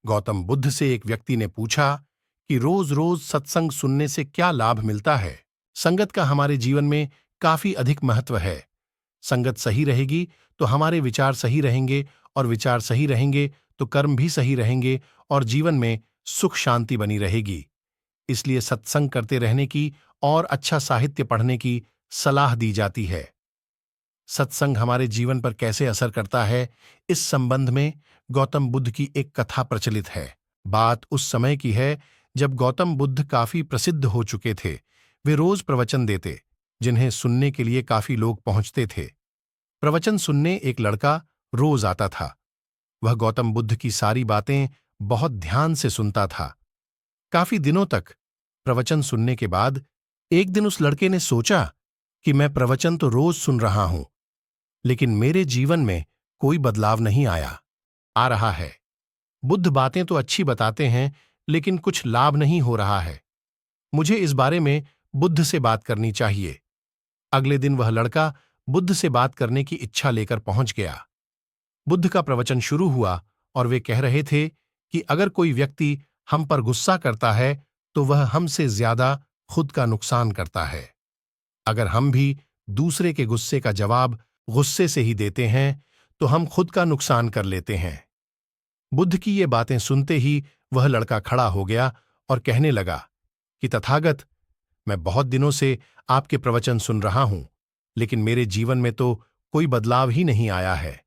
गौतम बुद्ध से एक व्यक्ति ने पूछा कि रोज रोज सत्संग सुनने से क्या लाभ मिलता है। संगत का हमारे जीवन में काफी अधिक महत्व है। संगत सही रहेगी तो हमारे विचार सही रहेंगे, और विचार सही रहेंगे तो कर्म भी सही रहेंगे, और जीवन में सुख शांति बनी रहेगी। इसलिए सत्संग करते रहने की और अच्छा साहित्य पढ़ने की सलाह दी जाती है। सत्संग हमारे जीवन पर कैसे असर करता है, इस संबंध में गौतम बुद्ध की एक कथा प्रचलित है। बात उस समय की है जब गौतम बुद्ध काफी प्रसिद्ध हो चुके थे। वे रोज प्रवचन देते, जिन्हें सुनने के लिए काफी लोग पहुंचते थे। प्रवचन सुनने एक लड़का रोज आता था। वह गौतम बुद्ध की सारी बातें बहुत ध्यान से सुनता था। काफी दिनों तक प्रवचन सुनने के बाद एक दिन उस लड़के ने सोचा कि मैं प्रवचन तो रोज सुन रहा हूं, लेकिन मेरे जीवन में कोई बदलाव नहीं आ रहा है। बुद्ध बातें तो अच्छी बताते हैं, लेकिन कुछ लाभ नहीं हो रहा है। मुझे इस बारे में बुद्ध से बात करनी चाहिए। अगले दिन वह लड़का बुद्ध से बात करने की इच्छा लेकर पहुंच गया। बुद्ध का प्रवचन शुरू हुआ और वे कह रहे थे कि अगर कोई व्यक्ति हम पर गुस्सा करता है तो वह हमसे ज्यादा खुद का नुकसान करता है। अगर हम भी दूसरे के गुस्से का जवाब गुस्से से ही देते हैं तो हम खुद का नुकसान कर लेते हैं। बुद्ध की ये बातें सुनते ही वह लड़का खड़ा हो गया और कहने लगा कि तथागत, मैं बहुत दिनों से आपके प्रवचन सुन रहा हूं, लेकिन मेरे जीवन में तो कोई बदलाव ही नहीं आया है।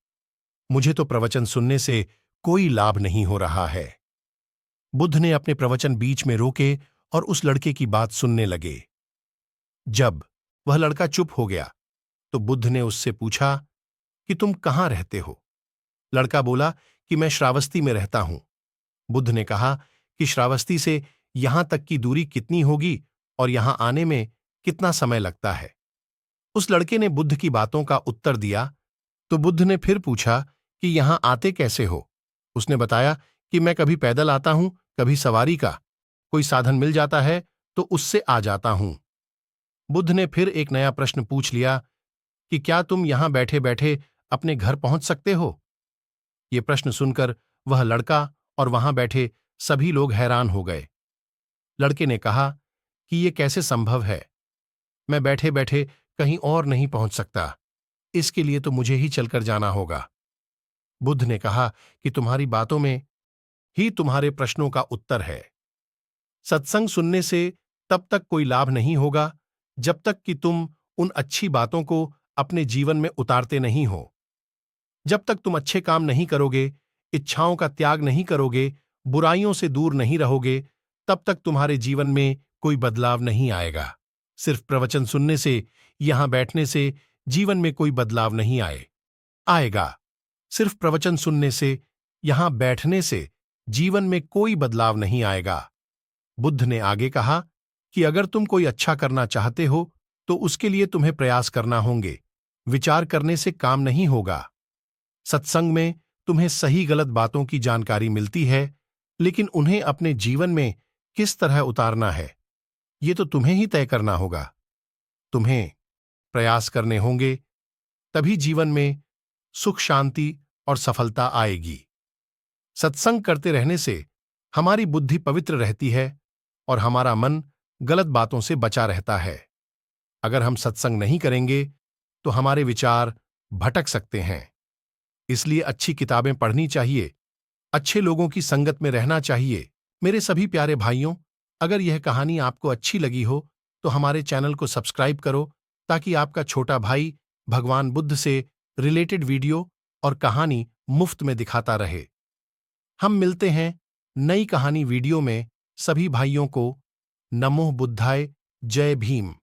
मुझे तो प्रवचन सुनने से कोई लाभ नहीं हो रहा है। बुद्ध ने अपने प्रवचन बीच में रोके और उस लड़के की बात सुनने लगे। जब वह लड़का चुप हो गया तो बुद्ध ने उससे पूछा कि तुम कहां रहते हो। लड़का बोला कि मैं श्रावस्ती में रहता हूं। बुद्ध ने कहा कि श्रावस्ती से यहां तक की दूरी कितनी होगी और यहां आने में कितना समय लगता है। उस लड़के ने बुद्ध की बातों का उत्तर दिया तो बुद्ध ने फिर पूछा कि यहां आते कैसे हो। उसने बताया कि मैं कभी पैदल आता हूं, कभी सवारी का, कोई साधन मिल जाता है तो उससे आ जाता हूं। बुद्ध ने फिर एक नया प्रश्न पूछ लिया कि क्या तुम यहां बैठे बैठे अपने घर पहुंच सकते हो। ये प्रश्न सुनकर वह लड़का और वहां बैठे सभी लोग हैरान हो गए। लड़के ने कहा कि ये कैसे संभव है, मैं बैठे बैठे कहीं और नहीं पहुंच सकता, इसके लिए तो मुझे ही चलकर जाना होगा। बुद्ध ने कहा कि तुम्हारी बातों में ही तुम्हारे प्रश्नों का उत्तर है। सत्संग सुनने से तब तक कोई लाभ नहीं होगा जब तक कि तुम उन अच्छी बातों को अपने जीवन में उतारते नहीं हो। जब तक तुम अच्छे काम नहीं करोगे, इच्छाओं का त्याग नहीं करोगे, बुराइयों से दूर नहीं रहोगे, तब तक तुम्हारे जीवन में कोई बदलाव नहीं आएगा। सिर्फ प्रवचन सुनने से, यहां बैठने से जीवन में कोई बदलाव नहीं आएगा। सिर्फ प्रवचन सुनने से, यहां बैठने से जीवन में कोई बदलाव नहीं आएगा। बुद्ध ने आगे कहा कि अगर तुम कोई अच्छा करना चाहते हो तो उसके लिए तुम्हें प्रयास करना होंगे। विचार करने से काम नहीं होगा। सत्संग में तुम्हें सही गलत बातों की जानकारी मिलती है, लेकिन उन्हें अपने जीवन में किस तरह उतारना है, ये तो तुम्हें ही तय करना होगा। तुम्हें प्रयास करने होंगे, तभी जीवन में सुख शांति और सफलता आएगी। सत्संग करते रहने से हमारी बुद्धि पवित्र रहती है और हमारा मन गलत बातों से बचा रहता है। अगर हम सत्संग नहीं करेंगे तो हमारे विचार भटक सकते हैं। इसलिए अच्छी किताबें पढ़नी चाहिए, अच्छे लोगों की संगत में रहना चाहिए। मेरे सभी प्यारे भाइयों, अगर यह कहानी आपको अच्छी लगी हो तो हमारे चैनल को सब्सक्राइब करो, ताकि आपका छोटा भाई भगवान बुद्ध से रिलेटेड वीडियो और कहानी मुफ्त में दिखाता रहे। हम मिलते हैं नई कहानी वीडियो में। सभी भाइयों को नमो बुद्धाय, जय भीम।